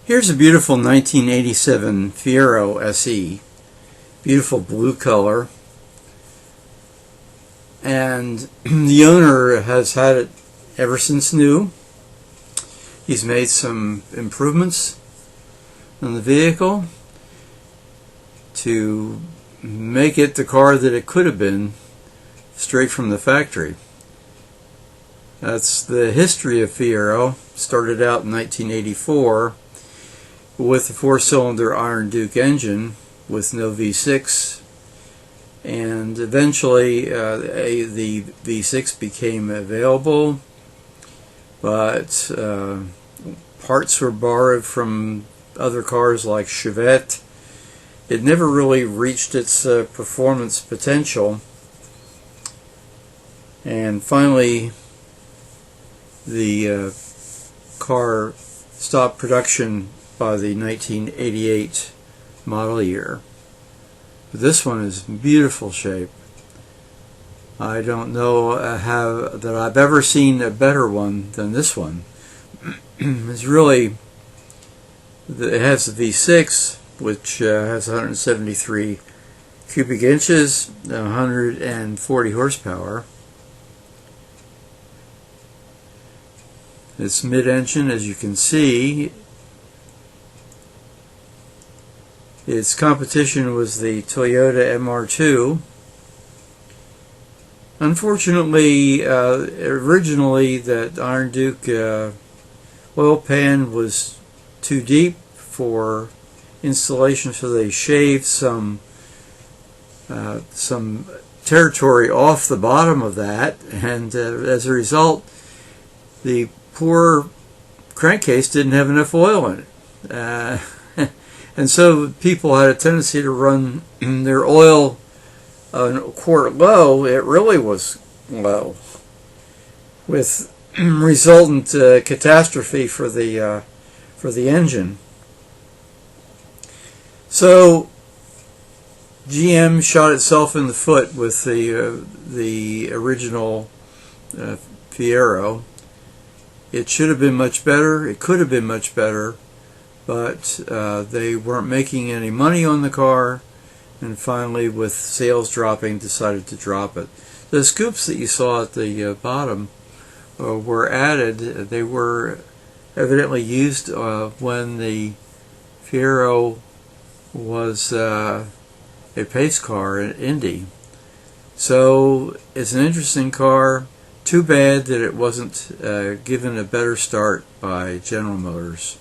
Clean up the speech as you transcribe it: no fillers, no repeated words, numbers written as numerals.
Here's a beautiful 1987 Fiero SE, beautiful blue color, and the owner has had it ever since new. He's made some improvements on the vehicle to make it the car that it could have been straight from the factory. That's the history of Fiero. Started out in 1984 with a 4-cylinder Iron Duke engine with no V6, and eventually the V6 became available, but parts were borrowed from other cars like Corvette. It never really reached its performance potential, and finally the car stopped production by the 1988 model year. But this one is in beautiful shape. I don't know that I've ever seen a better one than this one. It's really, it has the V6, which has 173 cubic inches, 140 horsepower. It's mid-engine, as you can see. Its competition was the Toyota MR2. Unfortunately, originally that Iron Duke oil pan was too deep for installation, so they shaved some territory off the bottom of that, and as a result, the poor crankcase didn't have enough oil in it. And so people had a tendency to run their oil a quart low. It really was low, with resultant catastrophe for the engine. So GM shot itself in the foot with the original Fiero. It should have been much better. It could have been much better, but they weren't making any money on the car, and finally, with sales dropping, decided to drop it. The scoops that you saw at the bottom were added. They were evidently used when the Fiero was a pace car in Indy. So it's an interesting car. Too bad that it wasn't given a better start by General Motors.